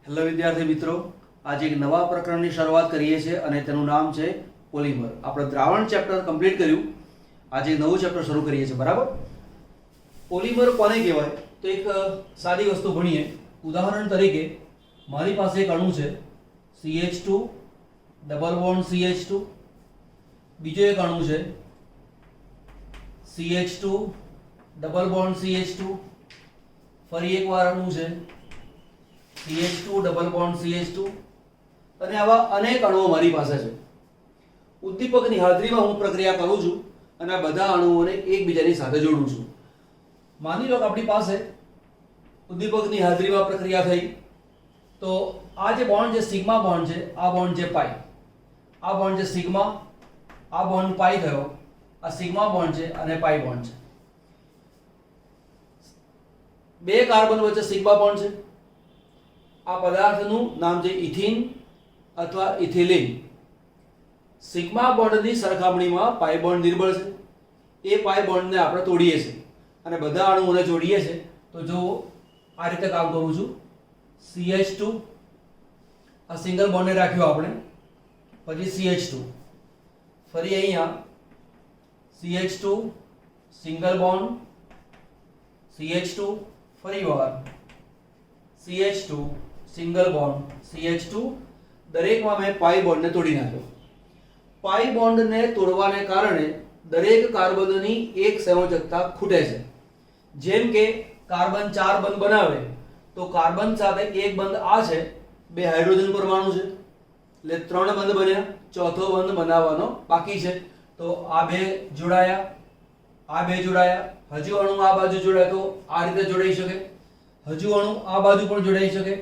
Hello વિદ્યાર્થી મિત્રો, આજે એક નવા પ્રકરણની શરૂઆત કરીએ છીએ અને તેનું નામ છે પોલિમર. આપણે દ્રાવણ ચેપ્ટર કમ્પ્લીટ કર્યું, આજે એક નવું ચેપ્ટર શરૂ કરીએ છીએ. બરાબર. પોલિમર કોને કહેવાય? તો એક સાદી વસ્તુ ભણીએ. ઉદાહરણ તરીકે મારી પાસે એક અણુ છે CH2 ડબલ બોન્ડ CH2, બીજો એક અણુ છે CH2 ડબલ બોન્ડ CH2, ફરી એકવાર અણુ છે CH2 ડબલ બોન્ડ CH2 અને આવા અનેક અણુઓ મારી પાસે છે. ઉદ્દીપકની હાજરીમાં હું પ્રક્રિયા કરું છું અને આ બધા અણુઓને એકબીજાની સાથે જોડું છું. માની લો કે આપણી પાસે ઉદ્દીપકની હાજરીમાં પ્રક્રિયા થઈ તો આ જે બોન્ડ છે સિગ્મા બોન્ડ છે, આ બોન્ડ છે પાઈ, આ બોન્ડ છે સિગ્મા, આ બોન્ડ પાઈ થયો, આ સિગ્મા બોન્ડ છે અને પાઈ બોન્ડ છે. બે કાર્બન વચ્ચે સિગ્મા બોન્ડ છે. આ પદાર્થનું નામ છે ઇથિન અથવા ઇથિલિન. સિગ્મા બોન્ડની સરખામણીમાં પાઈ બોન્ડ નિર્બળ છે. એ પાઈ બોન્ડને આપણે તોડીએ છીએ અને બધા અણુઓને જોડીએ છીએ. તો જો આ રીતે કામ કરું છું, CH2 આ સિંગલ બોન્ડને રાખ્યો આપણે, પછી CH2, ફરી અહીંયા CH2 સિંગલ બોન્ડ, CH2 ફરીવાર CH2 સિંગલ બોન્ડ, CH2, દરેકમાં મેં પાઈ બોન્ડને તોડી નાખ્યો. પાઈ બોન્ડને તોડવાને કારણે દરેક કાર્બનની એક સંયોજકતા ખૂટે છે. જેમ કે કાર્બન 4 બંધ બનાવે તો કાર્બન સાથે એક બંધ આ છે, બે હાઇડ્રોજન પરમાણુ છે એટલે 3 બંધ બન્યા, ચોથો બંધ બનાવવાનો બાકી છે. તો આ બે જોડાયા, આ બે જોડાયા, હજુ અણુ આ બાજુ જોડાય તો આ રીતે જોડાઈ શકે, હજુ અણુ આ બાજુ પણ જોડાઈ શકે.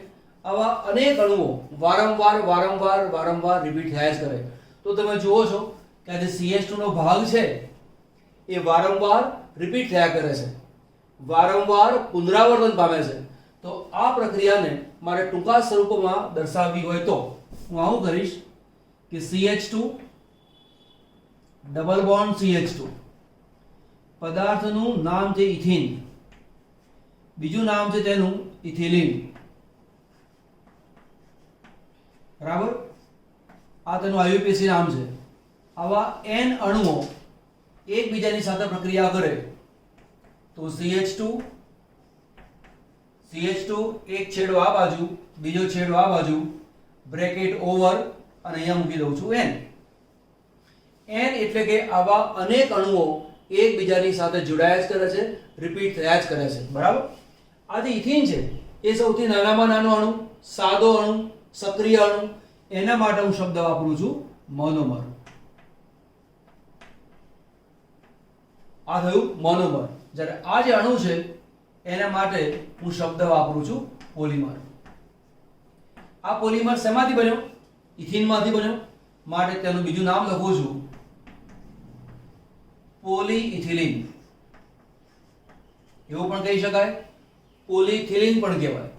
આવા અનેક અણુઓ વારંવાર વારંવાર વારંવાર રિપીટ થયા જ કરે. તો તમે જુઓ છો કે આ જે CH2 નો ભાગ છે એ વારંવાર રિપીટ થયા કરે છે, વારંવાર પુનરાવર્તન પામે છે. તો આ પ્રક્રિયાને મારે ટૂંકા સ્વરૂપમાં દર્શાવવી હોય તો હું આવું કરીશ કે CH2 ડબલ બોન્ડ CH2, પદાર્થનું નામ છે ઇથિન, બીજું નામ છે તેનું ઇથિલિન. બરાબર. આ તેનું IUPAC નામ છે. આવા n અણુઓ એકબીજાની સાથે પ્રક્રિયા કરે તો CH2 એક છેડો આ બાજુ, બીજો છેડો આ બાજુ, બ્રેકેટ ઓવર અને અહીંયા મૂકી દઉં છું n. n એટલે કે આવા અનેક અણુઓ એકબીજાની સાથે જોડાયા જ કરે છે, રિપીટ થયા જ કરે છે. બરાબર. આ જે ઇથિન છે એ સૌથી નાનામાં નાનો અણુ, સાદો અણુ, સક્રિય અણુ. એના માટે હું શબ્દ વાપરું છું મોનોમર. આ થયું મોનોમર. જ્યારે આ જે અણુ છે એના માટે હું શબ્દ વાપરું છું પોલિમર. આ પોલિમર શેમાંથી બન્યો? ઇથિનમાંથી બન્યો. માટે તેનું બીજું નામ લખું છું પોલીઇથિલિન. એવું પણ કહી શકાય, પોલીઇથિલિન પણ કહેવાય.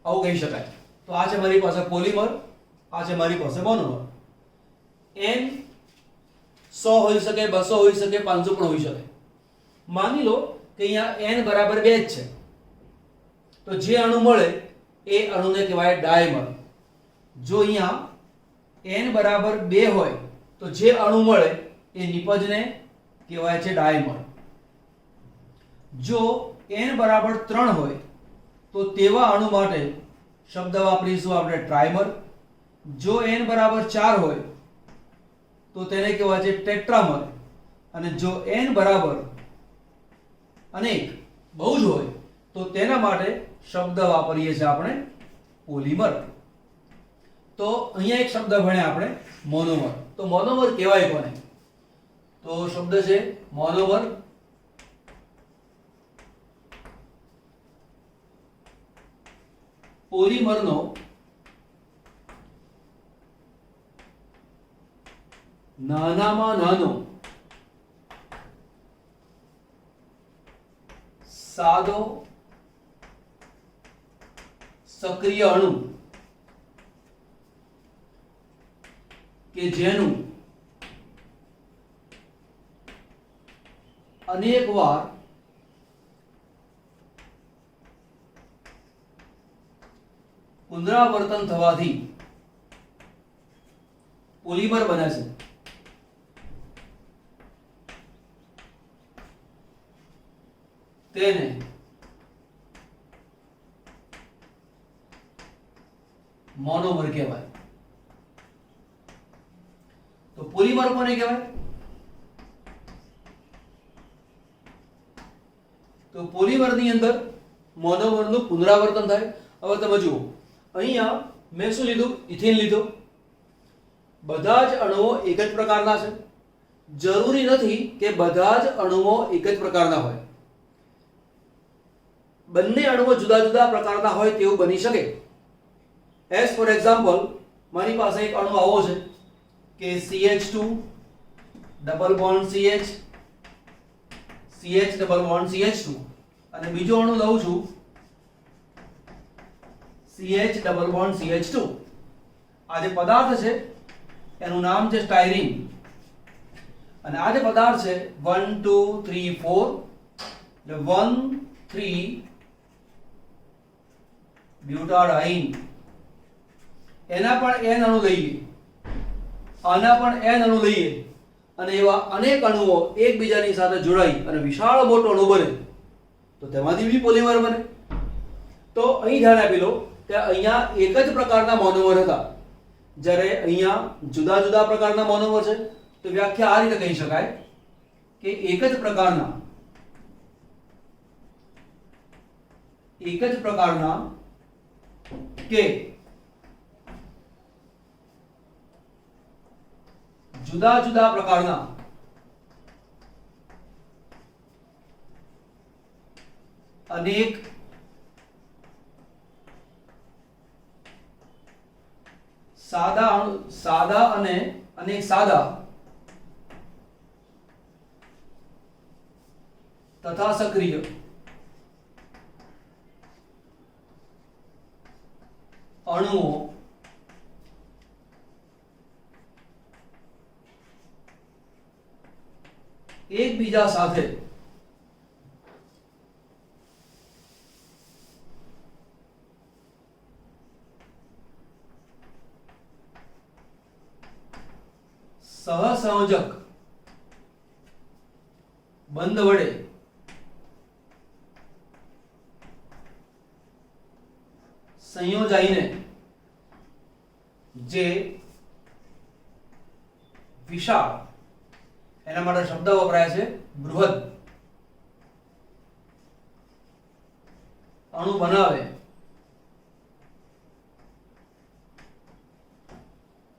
આવું કહી શકાય. તો આ છે મારી પાસે પોલિમર, આ છે મારી પાસે મોનોમર. n 100 હોઈ શકે, 200 હોઈ શકે, 500 પણ હોઈ શકે. માની લો કે અહીંયા n બરાબર 2 જ છે તો જે અણુ મળે એ અણુને કહેવાય ડાયમર. જો અહીંયા n બરાબર 2 હોય તો જે અણુ મળે એ નિપજને કહેવાય છે ડાયમર. જો n બરાબર 3 હોય તો તેવા અણુ માટે શબ્દ વાપરીશું આપણે ટ્રાઇમર. જો n બરાબર 4 હોય તો તેને કહેવાય છે ટેટ્રામર. અને જો n બરાબર અનેક, બહુ જ હોય તો તેના માટે શબ્દ વાપરીએ છીએ આપણે પોલિમર. તો અહીંયા એક શબ્દ ભણ્યા આપણે મોનોમર. તો મોનોમર કહેવાય કોને? તો શબ્દ છે મોનોમર. પોલિમરનો નાનામાં નાનો સાદો સક્રિય અણુ કે જેનું અનેક વાર પુનરાવર્તન થવાથી પોલિમર બને છે તેને મોનોમર કહેવાય. તો પોલિમર કોને કહેવાય? તો પોલિમરની અંદર મોનોમરનું પુનરાવર્તન થાય. હવે તમે જુઓ, અહીંયા મેં શું લીધું? ઇથિન લીધો. બધા જ અણુઓ એક જ પ્રકારના છે. જરૂરી નથી કે બધા જ અણુઓ એક જ પ્રકારના હોય. બંને અણુઓ જુદા જુદા પ્રકારના હોય તેવું બની શકે. એઝ ફોર એક્ઝામ્પલ, મારી પાસે એક અણુ આવો છે કે CH2 double bond CH, CH double bond CH2, અને બીજો અણુ લઉં છું CH ડબલ બોન્ડ CH2. આ જે પદાર્થ છે એનું નામ છે સ્ટાયરીન, અને આ જે પદાર્થ છે 1 2 3 4 એટલે 1 3 બ્યુટાડાઇન. એના પણ n અણુ લઈએ, આના પણ n અણુ લઈએ, અને એવા અનેક અણુઓ એકબીજાની સાથે જોડાઈ અને વિશાળ મોટો અણુ બને, તો તેમાંથી બી પોલિમર બને. તો અહીં ધ્યાન આપી લો કે અહીંયા એક જ પ્રકારના મોનોમર હતા, જ્યારે અહીંયા જુદા જુદા પ્રકારના મોનોમર છે. તો વ્યાખ્યા આ રીતે કહી શકાય કે એક જ પ્રકારના કે જુદા જુદા પ્રકારના અનેક સાદા અને અનેક સાદા તથા સક્રિય અણુઓ એકબીજા સાથે સહસંયોજક બંધ વડે સંયોજાઈને જે વિશાળ, એના માટે શબ્દ વપરાય છે બૃહદ, અણુ બનાવે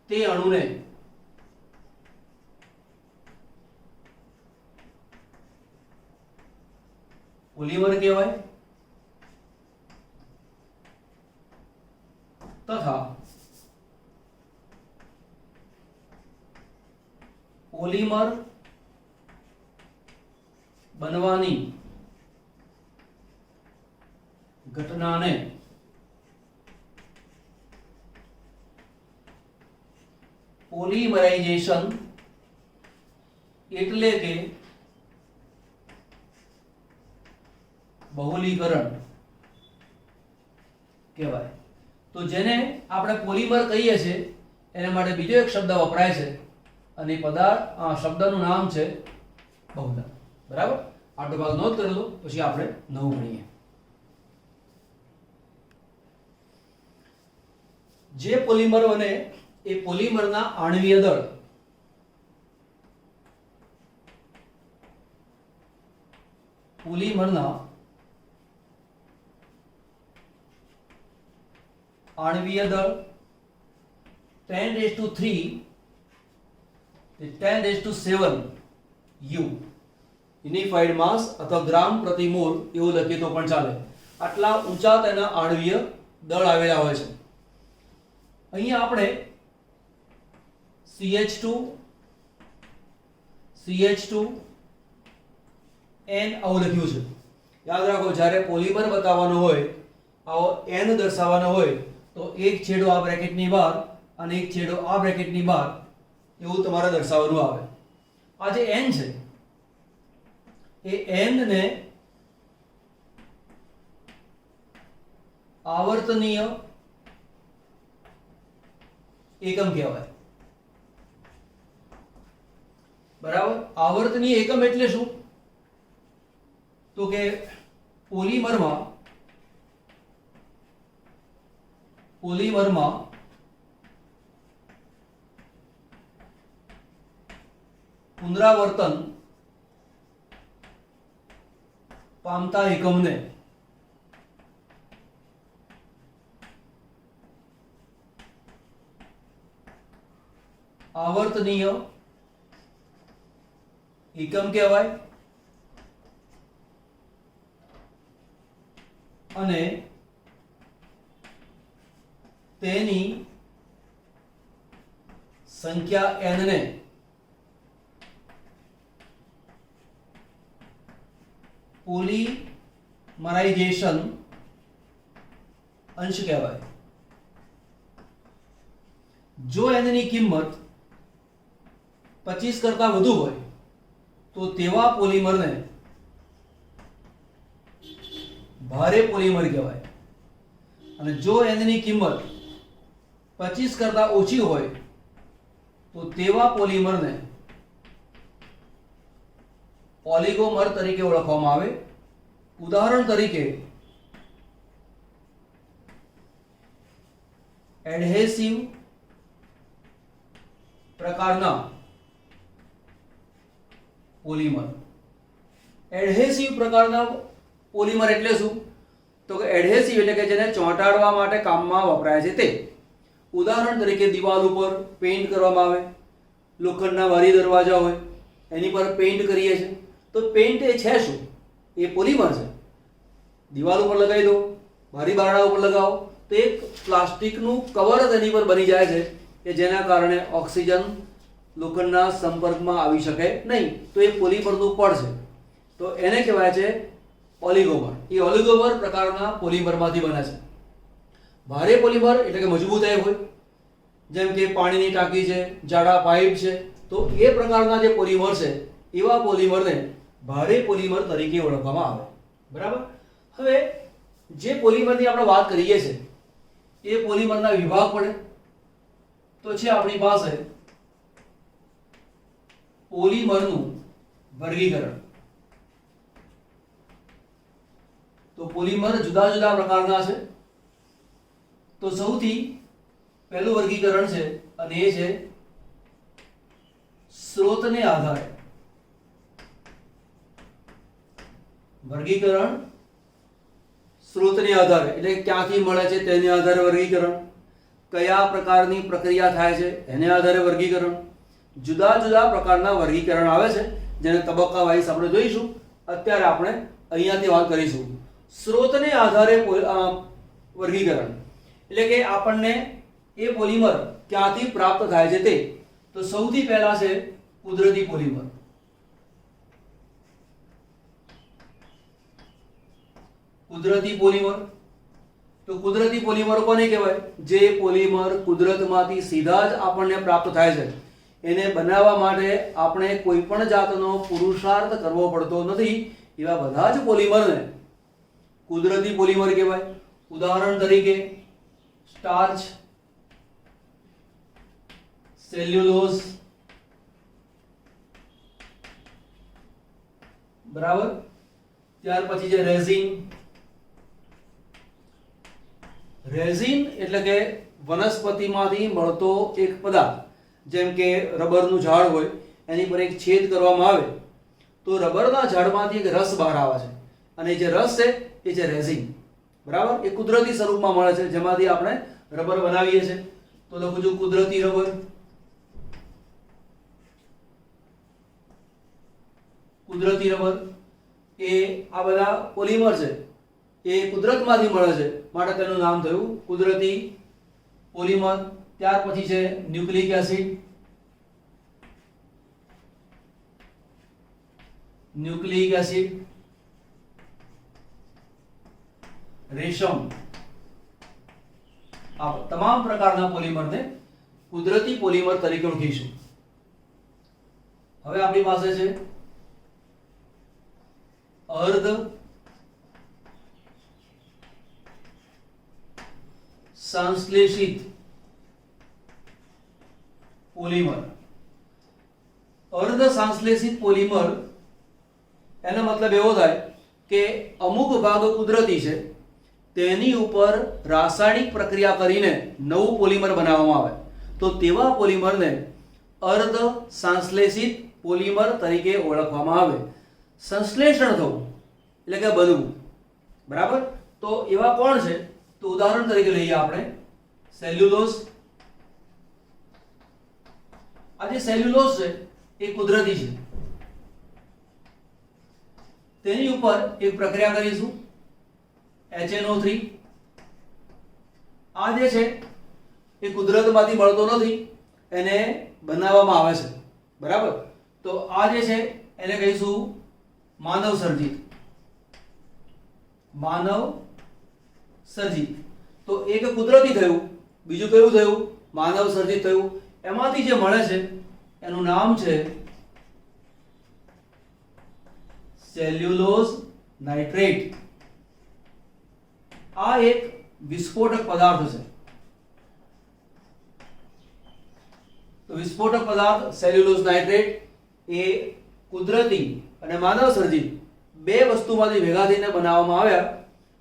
તે અણુને પોલિમર કહેવાય. તથા પોલિમર બનવાની ઘટનાને પોલિમરાઇઝેશન એટલે કે બહુલીકરણ કહેવાય. તો જેને આપણે પોલિમર કહીએ છીએ એના માટે બીજો એક શબ્દ વપરાય છે, અને શબ્દનું નામ છે બહુલક. બરાબર? આટલો ભાગ નોંધ કરી લો, પછી આપણે નવું ભણીએ. જે પોલિમર બને એ પોલિમરના આણ્વીય દળ आणवीय दल 10⁻³ થી 10⁷ U યુનિફાઈડ માસ અથવા ગ્રામ પ્રતિ મોલ એવું લખીએ તો પણ ચાલે. આટલા ઊંચા તેના આણવીય દળ આવેલા હોય છે. અહીંયા આપણે CH2 N આવું લખ્યું છે. યાદ રાખો, જ્યારે પોલિમર બતાવવાનો હોય, આવો N દર્શાવવાનો હોય, તો એક છેડો આ બ્રેકેટની બહાર અને એક છેડો આ બ્રેકેટની બહાર એવું તમારે દર્શાવવાનું આવે. આ જે N છે એ N ને આવર્તનીય એકમ કહેવાય. બરાબર. આવર્તનીય એકમ એટલે શું? તો કે પોલિમરમાં પુનરાવર્તન પામતા એકમને આવર્તનીય એકમ કહેવાય. અને તેની સંખ્યા n ને પોલિમરાઇઝેશન અંશ કહેવાય. જો n ની કિંમત 25 કરતા વધુ હોય તો તેવા પોલિમરને ભારે પોલિમર કહેવાય. અને જો n ની કિંમત 25 કરતા ઓછી હોય તો તેવા પોલિમરને ઓલિગોમર તરીકે ઓળખવામાં આવે. ઉદાહરણ તરીકે એડહેસિવ પ્રકારના પોલિમર. એડહેસિવ પ્રકારના પોલિમર એટલે શું? તો કે એડહેસિવ એટલે કે જેને ચોંટાડવા માટે કામમાં વપરાય છે તે. ઉદાહરણ તરીકે દિવાલ ઉપર પેઇન્ટ કરવામાં આવે, લોખંડના બારી દરવાજા હોય એની પર પેઇન્ટ કરીએ છીએ તો પેઇન્ટ એ છે શું? એ પોલિમર છે. દિવાલ ઉપર લગાવી દો, બારી બારણા ઉપર લગાવો તો એક પ્લાસ્ટિકનું કવર જ એની પર બની જાય છે કે જેના કારણે ઓક્સિજન લોખંડના સંપર્કમાં આવી શકે નહીં. તો એ પોલિમરનું પડ છે. તો એને કહેવાય છે ઓલિગોમર. એ ઓલિગોમર પ્રકારના પોલિમરમાંથી બને છે. ભારે પોલિમર એટલે કે મજબૂતાઈ હોય, જેમ કે પાણીની ટાંકી છે, જાડા પાઇપ છે, તો એ પ્રકારના જે પોલિમર છે એવા પોલિમરને ભારે પોલિમર તરીકે ઓળખવામાં આવે. બરાબર. હવે જે પોલિમરની આપણે વાત કરીએ છીએ એ પોલિમરના વિભાગ પડે તો છે આપણી પાસે પોલિમરનું વર્ગીકરણ. તો પોલિમર જુદા જુદા પ્રકારના છે. તો સૌથી પહેલું વર્ગીકરણ છે અને એ છે સ્ત્રોતને આધારે. વર્ગીકરણ સ્ત્રોતને આધારે એટલે ક્યાંથી મળે છે તેના આધારે વર્ગીકરણ, કયા પ્રકારની પ્રક્રિયા થાય છે એને આધારે વર્ગીકરણ. જુદા જુદા પ્રકારના વર્ગીકરણ આવે છે જેને તબક્કા વાઇઝ આપણે જોઈશું. અત્યારે આપણે અહીંયાથી વાત કરીશું. સ્ત્રોતને આધારે વર્ગીકરણ એટલે કે આપણને એ પોલિમર ક્યાંથી પ્રાપ્ત થાય છે તે. તો સૌથી પહેલા છે કુદરતી પોલિમર. કુદરતી પોલિમર. તો કુદરતી પોલિમર કોને કહેવાય? જે પોલિમર કુદરતમાંથી સીધા જ આપણને પ્રાપ્ત થાય છે. એને બનાવવા માટે આપણે કોઈ પણ જાતનો પુરુષાર્થ કરવો પડતો નથી એવા બધા જ પોલિમરને કુદરતી પોલિમર કહેવાય. ઉદાહરણ તરીકે સ્ટાર્ચ, સેલ્યુલોઝ, બરાબર. ત્યાર પછી છે રેઝિન. રેઝિન એટલે કે વનસ્પતિમાંથી મળતો એક પદાર્થ. જેમ કે રબરનું ઝાડ હોય એની પર એક છેદ કરવામાં આવે તો રબરના ઝાડમાંથી એક રસ બહાર આવે છે અને જે રસ છે એ છે રેઝિન. બરાબર. એ કુદરતી સ્વરૂપમાં મળે છે જેમાંથી આપણે રબર બનાવીએ છીએ. તો લખું છું કુદરતી રબર. કુદરતી રબર એ આ બધા પોલિમર છે એ કુદરતમાંથી મળે છે માટે તેનું નામ થયું કુદરતી પોલિમર. ત્યાર પછી છે ન્યુક્લિક એસિડ. ન્યુક્લિક એસિડ, રેશમ, આ તમામ પ્રકારના પોલિમરને કુદરતી પોલિમર તરીકે ઓળખીશું. હવે આપણી પાસે છે અર્ધ સંશ્લેષિત પોલિમર. અર્ધ સંશ્લેષિત પોલિમર એનો મતલબ એવો થાય કે અમુક ભાગ કુદરતી છે, તેની ઉપર રાસાયણિક પ્રક્રિયા કરીને નવું પોલિમર બનાવવામાં આવે તો તેવા પોલિમરને અર્ધ સંશ્લેષિત પોલિમર તરીકે ઓળખવામાં આવે. સંશ્લેષણ થવું એટલે કે બનવું, બરાબર. તો એવા કોણ છે? તો ઉદાહરણ તરીકે લઈએ આપણે સેલ્યુલોઝ. આ જે સેલ્યુલોઝ છે એ કુદરતી છે, તેની ઉપર એક પ્રક્રિયા કરીશું HNO3. આ જે છે એ કુદરતમાંથી મળતો નથી, એને બનાવવામાં આવે છે, બરાબર. તો આ જે છે એને કહીશું માનવ સર્જિત. માનવ સર્જિત. તો એક કુદરતી થયું, બીજું કયું થયું? માનવ સર્જિત થયું. એમાંથી જે મળે છે એનું નામ છે સેલ્યુલોઝ નાઇટ્રેટ. આ એક વિસ્ફોટક પદાર્થ છે. તો વિસ્ફોટક પદાર્થ સેલ્યુલોઝ નાઇટ્રેટ એ કુદરતી અને માનવ સર્જિત બે વસ્તુમાંથી ભેગા થઈને બનાવવામાં આવ્યા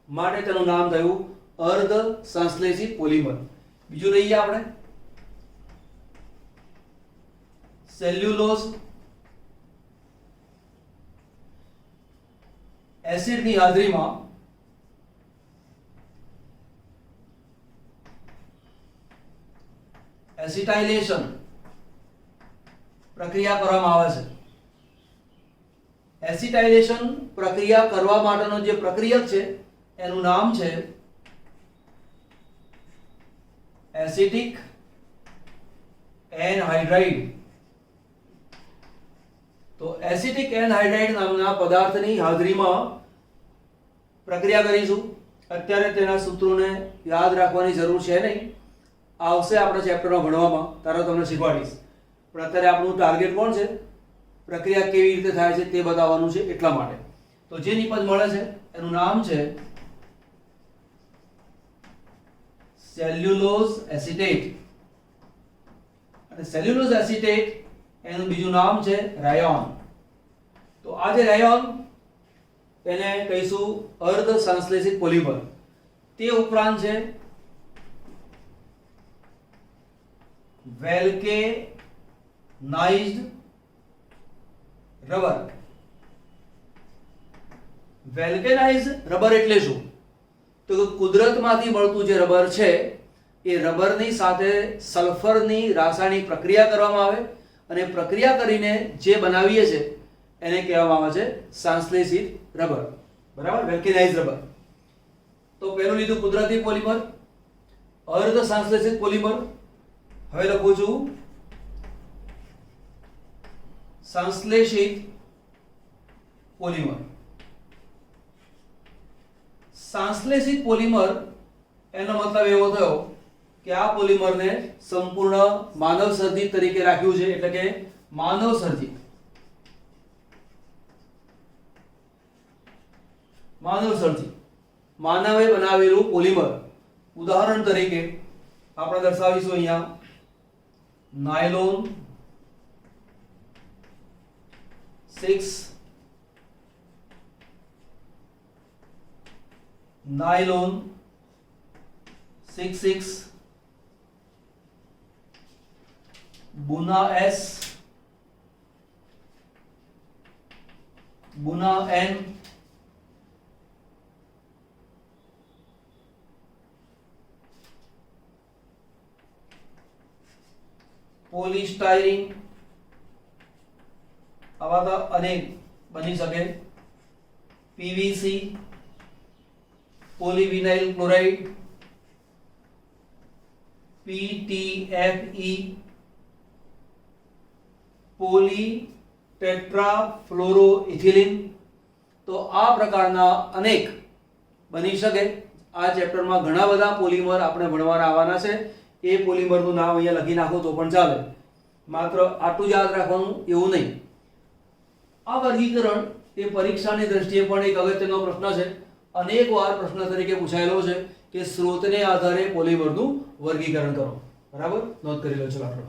માટે તેનું નામ થયું અર્ધ સંશ્લેષિત પોલિમર. બીજું લઈએ આપણે સેલ્યુલોઝ એસિડની હાજરીમાં એસિટાઇલેશન પ્રક્રિયા કરવામાં આવે છે. એસિટાઇલેશન પ્રક્રિયા કરવા માટેનો જે પ્રક્રિયક છે એનું નામ છે એસિટિક એનહાઇડ્રાઇડ. તો એસિટિક એનહાઇડ્રાઇડ નામના પદાર્થની હાજરીમાં પ્રક્રિયા કરીશું. અત્યારે તેના સૂત્રોને યાદ રાખવાની જરૂર છે નહીં, આવશે આપણા ચેપ્ટરમાં ભણવામાં ત્યારે તમને શીખવાડીશ. પણ અત્યારે આપણું ટાર્ગેટ કોણ છે? પ્રક્રિયા કેવી રીતે થાય છે તે બતાવવાનું છે, એટલા માટે. તો જે નિપજ મળે છે એનું નામ છે સેલ્યુલોઝ એસિટેટ. અને સેલ્યુલોઝ એસિટેટ એનું બીજું નામ છે રાયોન. તો આ જે રાયોન એને કહીશું અર્ધ સંશ્લેષિત પોલિમર. તે ઉપરાંત છે વેલ્કેનાઇઝ્ડ રબર. વેલ્કેનાઇઝ્ડ રબર એટલે શું? તો કુદરતમાંથી મળતું જે રબર છે એ રબરની સાથે સલ્ફરની રાસાયણિક પ્રક્રિયા કરવામાં આવે અને પ્રક્રિયા કરીને જે બનાવીએ છે એને કહેવામાં આવે છે સંશ્લેષિત રબર, બરાબર, વેલ્કેનાઇઝ્ડ રબર. તો પહેલું લીધું કુદરતી પોલિમર, અર્ધ સંશ્લેષિત પોલિમર. હવે લખું છું સંશ્લેષિત પોલિમર. સંશ્લેષિત પોલિમર એનો મતલબ એવો થયો કે આ પોલિમરને સંપૂર્ણ માનવ સર્જિત તરીકે રાખ્યું છે, એટલે કે માનવ સર્જિત. માનવ સર્જિત માનવે બનાવેલું પોલિમર. ઉદાહરણ તરીકે આપણે દર્શાવીશું અહીંયા નાયલોન 6, નાયલોન 6, बुना S, बुना N, પોલિસ્ટાયરીન. આવા તો અનેક બની શકે. PVC, polyvinyl chloride, PTFE, polytetrafluoroethylene. તો આ પ્રકારના અનેક બની શકે. આ ચેપ્ટરમાં ઘણા બધા પોલિમર આપણે ભણવાના આવવાના છે. એ પોલિમરનું નામ અહીંયા લખી નાખો તો પણ ચાલે, માત્ર આટલું જ યાદ રાખવાનું એવું નહીં. આ વર્ગીકરણ એ પરીક્ષાની દ્રષ્ટિએ પણ એક અગત્યનો પ્રશ્ન છે. અનેક વાર પ્રશ્ન તરીકે પૂછાયેલો છે કે સ્ત્રોતને આધારે પોલિમરનું વર્ગીકરણ કરો. બરાબર, નોંધ કરી લો. ચલો આગળ.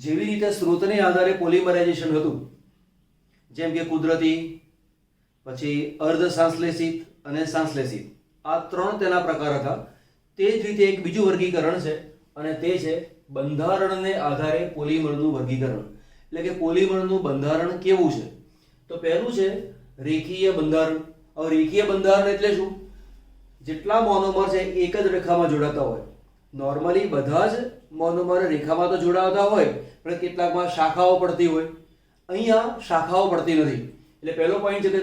જેવી રીતે સ્ત્રોતને આધારે પોલિમરાઇઝેશન હતું, જેમ કે કુદરતી, પછી અર્ધ સંશ્લેષિત અને સંશ્લેષિત, આ ત્રણ તેના પ્રકાર હતા. તે જ રીતે એક બીજું વર્ગીકરણ છે અને તે છે બંધારણને આધારે પોલિમરનું વર્ગીકરણ. એટલે કે પોલિમરનું બંધારણ કેવું છે. તો પહેલું છે રેખીય બંધારણ. હવે રેખીય બંધારણ એટલે શું? જેટલા મોનોમર છે એક જ રેખામાં જોડાતા હોય. નોર્મલી બધા જ મોનોમર રેખામાં તો જોડાતા હોય, પણ કેટલાકમાં શાખાઓ પડતી હોય. અહીંયા શાખાઓ પડતી નથી. એટલે પહેલો પોઈન્ટ છે કે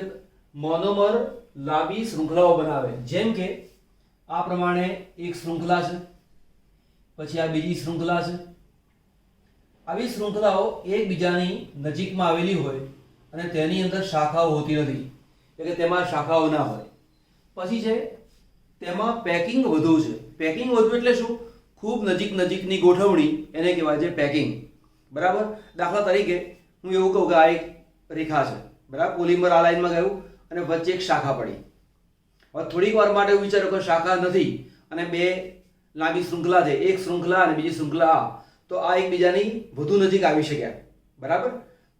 મોનોમર લાંબી શૃંખલાઓ બનાવે. જેમ કે આ પ્રમાણે એક શૃંખલા છે, પછી આ બીજી શૃંખલા છે. આવી શૃંખલાઓ એકબીજાની નજીકમાં આવેલી હોય અને તેની અંદર શાખાઓ હોતી નથી, એટલે કે તેમાં શાખાઓ ના હોય. પછી છે તેમાં પેકિંગ વધુ છે. પેકિંગ વધુ એટલે શું? ખૂબ નજીકની ગોઠવણી, એને કહેવાય છે પેકિંગ. બરાબર. દાખલા તરીકે હું એવું કહું કે આ એક રેખા છે, બરાબર, પોલિમર આ લાઈનમાં ગયું અને વચ્ચે એક શાખા પડી. હવે થોડીક વાર માટે એવું વિચારો કે શાખા નથી અને બે લાંબી શૃંખલા છે, એક શૃંખલા અને બીજી શૃંખલા, તો આ એકબીજાની વધુ નજીક આવી શક્યા. બરાબર.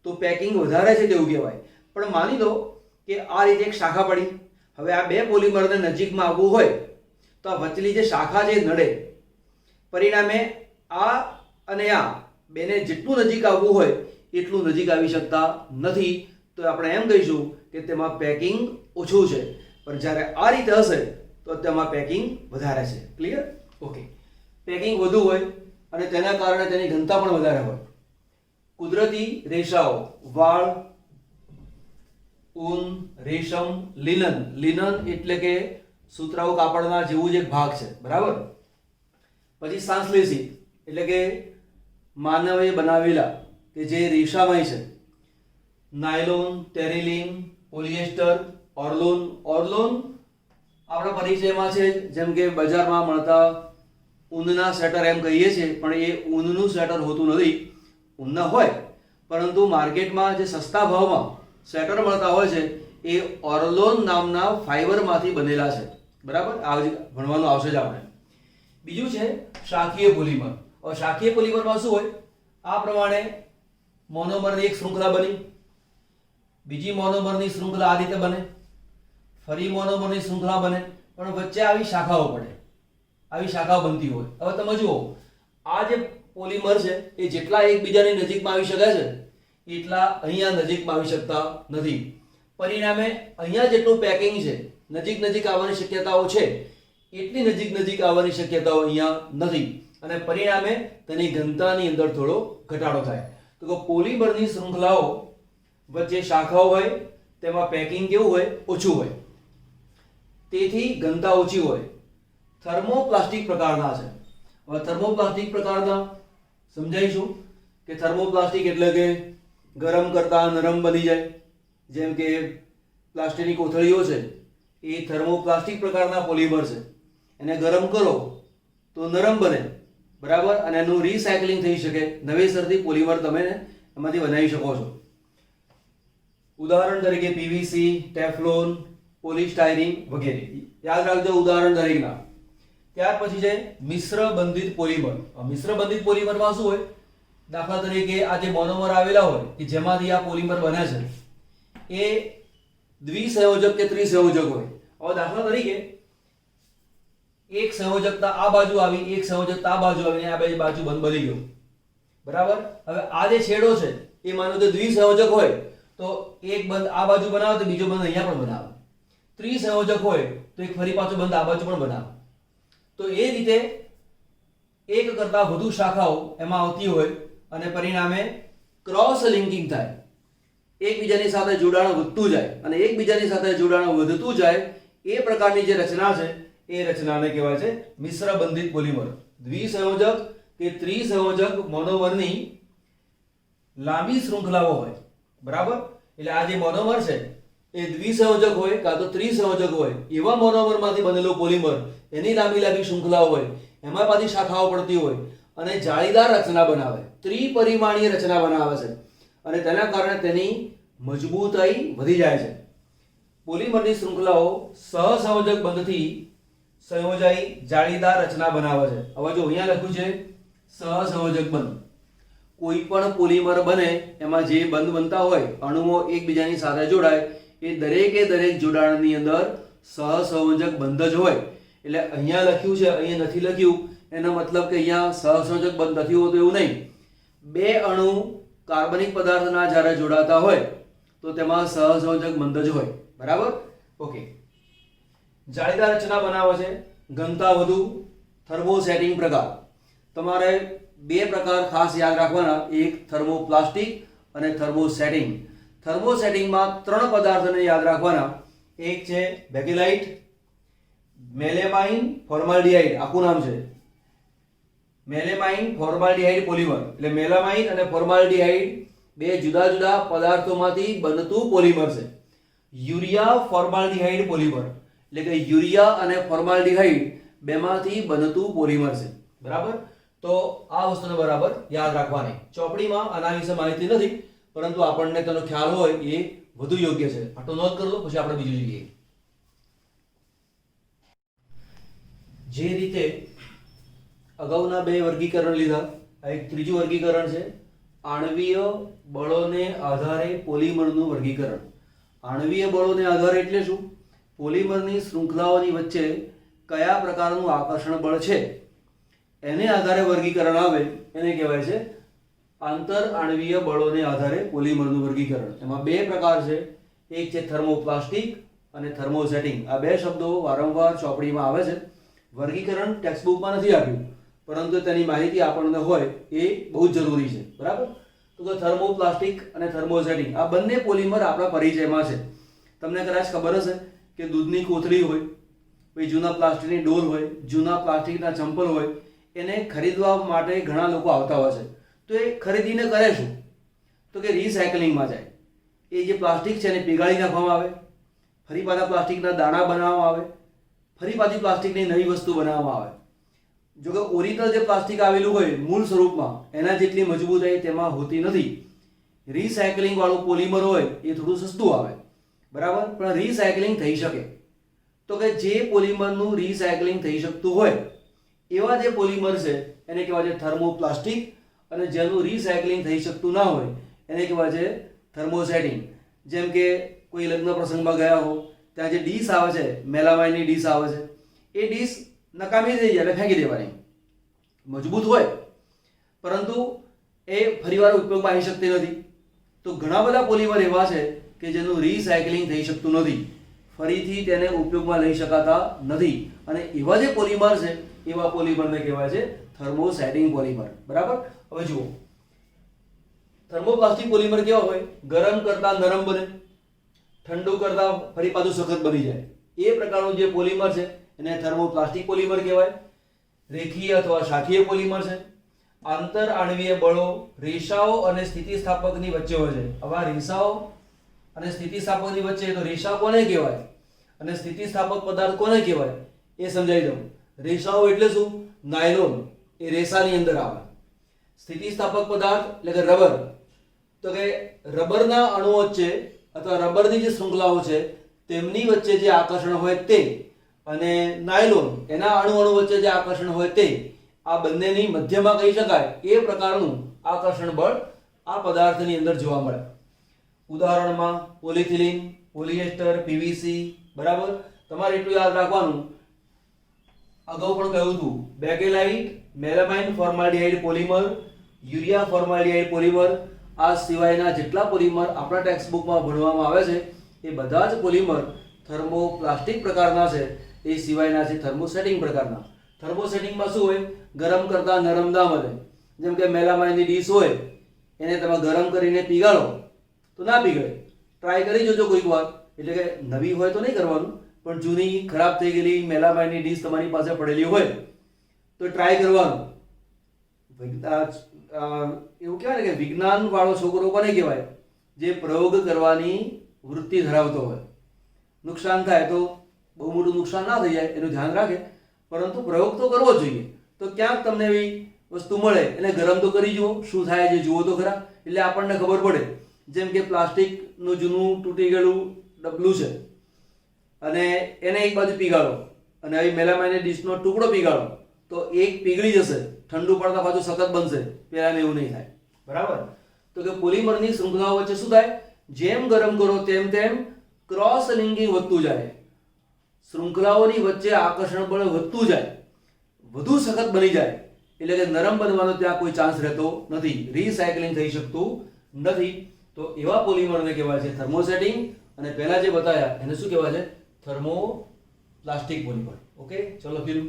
તો પેકિંગ વધારે છે તેવું કહેવાય. પણ માની લો કે આ રીતે એક શાખા પડી. હવે આ બે પોલિમરને નજીકમાં આવવું હોય તો આ વચ્ચેની જે શાખા છે નડે. પરિણામે આ અને આ બેને જેટલું નજીક આવવું હોય એટલું નજીક આવી શકતા નથી. તો આપણે એમ કહીશું કે તેમાં પેકિંગ ઓછું છે. પણ જ્યારે આ રીતે હશે તો તેમાં પેકિંગ વધારે છે. ક્લિયર? ઓકે. પેકિંગ વધુ હોય અને તેના કારણે તેની ઘનતા પણ વધારે હોય. કુદરતી રેસાઓ, વાળ, ઊન, રેશમ, લિનન. લિનન એટલે કે સુતરાઉ કાપડના જેવું જ એક ભાગ છે. બરાબર. પછી સંશ્લેષિત એટલે કે માનવે બનાવેલા કે જે રેશામય છે. Nylon, ટેરિલિન, polyester, ઓર્લોન. ઓર્લોન આપણા પરિચયમાં છે, જેમ કે બજારમાં મળતા ઊનના સ્વેટર એમ કહીએ છીએ, પણ એ ઊનનું સ્વેટર હોતું નથી. ઊનના હોય, પરંતુ માર્કેટમાં જે સસ્તા ભાવમાં સ્વેટર મળતા હોય છે એ ઓર્લોન નામના ફાઈબરમાંથી બનેલા છે. બરાબર. આ ભણવાનું આવશે જ આપણે. બીજું છે શાખીય પોલિમર. હવે શાખીય પોલિમરમાં શું હોય? આ પ્રમાણે મોનોમરની એક શૃંખલા બની, બીજી મોનોમરની શૃંખલા આ રીતે બને, ફરી મોનોમરની શૃંખલા બને, પણ વચ્ચે આવી શાખાઓ પડે, આવી શાખાઓ બનતી હોય. હવે તમે જુઓ, આ જે પોલિમર છે એ જેટલા એકબીજાની નજીકમાં આવી શકે છે એટલા અહીંયા નજીકમાં આવી શકતા નથી. પરિણામે અહીંયા જેટલું પેકિંગ છે, નજીક આવવાની શક્યતાઓ છે, એટલી નજીક આવવાની શક્યતાઓ અહીંયા નથી અને પરિણામે તેની ઘનતાની અંદર થોડો ઘટાડો થાય. તો પોલિમરની શૃંખલાઓ વચ્ચે શાખાઓ હોય, તેમાં પેકિંગ કેવું હોય? ઓછું હોય. તેથી ઘનતા ઓછી હોય. થર્મોપ્લાસ્ટિક પ્રકારના છે. હવે થર્મોપ્લાસ્ટિક પ્રકારના સમજાઈશું કે થર્મોપ્લાસ્ટિક એટલે કે ગરમ કરતા નરમ બની જાય. જેમ કે પ્લાસ્ટિકની કોથળીઓ છે એ થર્મોપ્લાસ્ટિક પ્રકારના પોલિમર છે. એને ગરમ કરો તો નરમ બને. બરાબર. અને એનું રિસાયકલિંગ થઈ શકે, નવેસરથી પોલિમર તમે એમાંથી બનાવી શકો છો. ઉદાહરણ તરીકે પીવીસી, ટેફલોન, પોલિસ્ટાયરીન વગેરે. યાદ રાખજો ઉદાહરણ તરીકેના. ત્યાર પછી છે મિશ્ર બંધિત પોલિમર. મિશ્ર બંધિત પોલિમરમાં શું હોય? દાખલા તરીકે આ જે મોનોમર આવેલા હોય કે જેમાંથી આ પોલિમર બને છે એ દ્વિસંયોજક કે ત્રિસંયોજક હોય. હવે દાખલા તરીકે એક સંયોજકતા આ બાજુ આવી, એક સંયોજકતા આ બાજુ આવી, આ બે બાજુ બંધ બની ગયો. બરાબર. હવે આ જે છેડો છે એ માનો કે દ્વિસંયોજક હોય તો એક બંધ આ બાજુ બનાવો તો બીજો બંધ અહીંયા પણ બનાવો. ત્રિસંયોજક હોય તો એક ફરી પાછો બંધ આ બાજુ પણ બનાવો. તો એ રીતે એક કરતા વધુ શાખાઓ એમાં આવતી હોય અને પરિણામે ક્રોસ લિંકિંગ થાય. એકબીજાની સાથે જોડાણ વધતું જાય અને એકબીજાની સાથે જોડાણ વધતું જાય એ પ્રકારની જે રચના છે એ રચનાને કહેવાય છે મિશ્ર બંધિત પોલિમર. દ્વિસંયોજક કે ત્રિસંયોજક મોનોમરની લાંબી શૃંખલાઓ હોય. બરાબર. એટલે આ જે મોનોમર છે એ દ્વિસંયોજક હોય કાં તો ત્રિસંયોજક હોય, એવા મોનોમરમાંથી બનેલો પોલિમર, એની લાંબી શૃંખલાઓ હોય, એમાં પાછી શાખાઓ પડતી હોય અને જાળીદાર રચના બનાવે, ત્રિપરિમાણીય રચના બનાવે છે અને તેના કારણે તેની મજબૂતાઈ વધી જાય છે. પોલિમરની શૃંખલાઓ સહસંયોજક બંધથી સંયોજાઈ જાળીદાર રચના બનાવે છે. હવે જો અહીંયા લખ્યું છે સહસંયોજક બંધ. કોઈ પણ પોલિમર બને એમાં જે બંધ બનતા હોય, અણુઓ એકબીજાની સાથે જોડાય, એ દરેક જોડાણની અંદર સહસંયોજક બંધ જ હોય. એટલે અહીંયા લખ્યું છે, અહીંયા નથી લખ્યું, એનો મતલબ કે અહીંયા સહસંયોજક બંધ નથી હોતું એવું નહીં. બે અણુ કાર્બનિક પદાર્થના જ્યારે જોડાતા હોય તો તેમાં સહસંયોજક બંધ જ હોય. બરાબર? ઓકે. જાળીદાર રચના બનાવે છે, ઘનતા વધુ, થર્મોસેટિંગ પ્રકાર. તમારે બે પ્રકાર ખાસ યાદ રાખવાના, એક થર્મોપ્લાસ્ટિક અને થર્મોસેટિંગ. થર્મોસેટિંગમાં ત્રણ પદાર્થને યાદ રાખવાના, એક છે બેકેલાઇટ, મેલેમાઇન, ફોર્માલ્ડિહાઇડ, આખું નામ છે મેલેમાઇન ફોર્માલ્ડિહાઇડ પોલિમર. એટલે મેલામાઇન અને ફોર્માલ્ડિહાઇડ બે જુદા જુદા પદાર્થોમાંથી બનતું પોલિમર છે. યુરિયા ફોર્માલ્ડિહાઇડ પોલિમર, એટલે કે યુરિયા અને ફોર્માલ્ડિહાઇડ બેમાંથી બનતું પોલિમર છે. બરાબર? તો આ વસ્તુને બરાબર યાદ રાખવાની. ચોપડીમાં આના વિશે માહિતી નથી, પરંતુ આપણને તેનો ખ્યાલ હોય એ વધુ યોગ્ય છે. આટલું નોંધ કરી દો, પછી આપણે બીજું જોઈએ. જે રીતે અગાઉના બે વર્ગીકરણ લીધા, આ એક ત્રીજું વર્ગીકરણ છે, આણ્વીય બળોને આધારે પોલિમરનું વર્ગીકરણ. આણ્વીય બળોને આધારે એટલે શું? પોલિમરની શૃંખલાઓની વચ્ચે કયા પ્રકારનું આકર્ષણ બળ છે એને આધારે વર્ગીકરણ આવે, એને કહેવાય છે આંતર આણ્વીય બળોને આધારે પોલિમરનું વર્ગીકરણ. એમાં બે પ્રકાર છે, એક છે થર્મોપ્લાસ્ટિક અને થર્મોસેટિંગ. આ બે શબ્દો વારંવાર ચોપડીમાં આવે છે. વર્ગીકરણ ટેક્સ્ટબુકમાં નથી આપ્યું, પરંતુ તેની માહિતી આપણને હોય એ બહુ જ જરૂરી છે. બરાબર? તો થર્મોપ્લાસ્ટિક અને થર્મોસેટિંગ આ બંને પોલિમર આપણા પરિચયમાં છે. તમને કદાચ ખબર હશે કે દૂધની કોથળી હોય, પછી જૂના પ્લાસ્ટિકની ડોલ હોય, જૂના પ્લાસ્ટિકના ચંપલ હોય, એને ખરીદવા માટે ઘણા લોકો આવતા હોય છે. તો એ ખરીદીને કરે શું? તો કે રિસાયકલિંગમાં જાય. એ જે પ્લાસ્ટિક છે એને પીગાળી નાખવામાં આવે, ફરી પાછા પ્લાસ્ટિકના દાણા બનાવવામાં આવે, ફરી પાછી પ્લાસ્ટિકની નવી વસ્તુ બનાવવામાં આવે. જો કે ઓરિજિનલ જે પ્લાસ્ટિક આવેલું હોય મૂળ સ્વરૂપમાં એના જેટલી મજબૂતાઈ તેમાં હોતી નથી. રિસાયકલિંગ વાળું પોલિમર હોય એ થોડું સસ્તું આવે. બરાબર? પણ રિસાયકલિંગ થઈ શકે. તો કે જે પોલિમરનું રિસાયકલિંગ થઈ શકતું હોય એવા જે પોલિમર છે એને કહેવાય છે થર્મોપ્લાસ્ટિક, અને જેનું રિસાયકલિંગ થઈ શકતું ના હોય એને કહેવાય છે થર્મોસેટિંગ. જેમ કે કોઈ લગ્ન પ્રસંગમાં ગયા હો, ત્યાં જે ડીશ આવે છે, મેલામાઇનની ડીશ આવે છે, એ ડીશ નકામી થઈ જાય એટલે ફેંકી દેવાની. મજબૂત હોય પરંતુ એ ફરીવાર ઉપયોગમાં આવી શકતી નથી. તો ઘણા બધા પોલિમર એવા છે કે જેનું રિસાયકલિંગ થઈ શકતું નથી, ફરીથી તેને ઉપયોગમાં લઈ શકાતા નથી, અને એવા જે પોલિમર છે એવા પોલિમરને કહેવાય છે થર્મોસેટિંગ પોલિમર. બરાબર? હવે જુઓ, થર્મોપ્લાસ્ટિક પોલિમર કેવા હોય? ગરમ કરતા નરમ બને, ઠંડુ કરતા ફરી પાછું સખત બની જાય. એ પ્રકારનું જે પોલિમર છે એને થર્મોપ્લાસ્ટિક પોલિમર કહેવાય. રેખીય અથવા શાખીય પોલિમર છે. આંતર આણ્વીય બળો રેસાઓ અને સ્થિતિસ્થાપકની વચ્ચે હોય છે. આવા રેસાઓ અને સ્થિતિસ્થાપકની વચ્ચે, તો રેસા કોને કહેવાય અને સ્થિતિસ્થાપક પદાર્થ કોને કહેવાય એ સમજાવી દઉં. રેસાઓ એટલે શું? નાયલોન, એ રેસાની અંદર આવે. સ્થિતિસ્થાપક પદાર્થ એટલે કે રબર, તો કે રબરના અણુઓ વચ્ચે અથવા રબરની જે શૃંખલાઓ છે તેમની વચ્ચે જે આકર્ષણ હોય તે, અને નાયલોન એના અણુ વચ્ચે જે આકર્ષણ હોય તે, આ બંનેની મધ્યમાં કહી શકાય એ પ્રકારનું આકર્ષણ બળ આ પદાર્થની અંદર જોવા મળે. ઉદાહરણમાં પોલિથિલિન, પોલિએસ્ટર, પીવીસી. બરાબર? તમારે એટલું યાદ રાખવાનું, અગાઉ પણ કહ્યું હતું, Bakelite, melamine formaldehyde polymer, urea formaldehyde polymer, આ સિવાયના જેટલા પોલિમર આપણા ટેક્સ્ટબુકમાં ભણવામાં આવે છે એ બધા જ પોલિમર થર્મોપ્લાસ્ટિક પ્રકારના છે. એ સિવાયના છે થર્મોસેટિંગ પ્રકારના. થર્મોસેટિંગમાં શું હોય? ગરમ કરતા નરમ ના બને. જેમ કે મેલામાઇનની ડીશ હોય, એને તમે ગરમ કરીને પીગાળો તો ના પીગળે. ટ્રાય કરી જોજો કોઈક વાર. એટલે કે નવી હોય તો નહીં કરવાનું, પણ જૂની ખરાબ થઈ ગયેલી મેલામાઇનની ડીશ તમારી પાસે પડેલી હોય તો ટ્રાય કરવાનું. એવું કહેવાય ને કે વિજ્ઞાન વાળો છોકરો કોને કહેવાય? જે પ્રયોગ કરવાની વૃત્તિ ધરાવતો હોય. નુકસાન થાય તો બહુ મોટું નુકસાન ના થઈ જાય એનું ધ્યાન રાખે, પરંતુ પ્રયોગ તો કરવો જોઈએ. તો ક્યાંક તમને એવી વસ્તુ મળે એને ગરમ તો કરી જુઓ, શું થાય છે જુઓ તો ખરા, એટલે આપણને ખબર પડે. જેમ કે પ્લાસ્ટિકનું જૂનું તૂટી ગયેલું ડબલું છે અને એને એક બાજુ પીગાળો, અને આવી મેલામાઇનની ડીશનો ટુકડો પીગાળો તો એક પીગળી જશે, ઠંડુ પડતા પાછું સખત બનશે. પહેલાં એવું નહીં થાય. બરાબર. તો કે પોલિમરની શૃંખલાઓ વચ્ચે શું થાય? જેમ ગરમ કરો તેમ તેમ ક્રોસ લિંકિંગ વધતું જાય, શૃંખલાઓની વચ્ચે આકર્ષણ બળ વધતું જાય, વધુ સખત બની જાય, એટલે કે નરમ બનવાનો ત્યાં કોઈ ચાન્સ રહેતો નથી, રીસાયકલિંગ થઈ શકતું નથી. તો એવા પોલિમરને કહેવાય છે થર્મોસેટિંગ, અને પહેલા જે બતાવ્યા એને શું કહેવાય છે? Thermoplastic polymer. ઓકે, ચલો કીધું.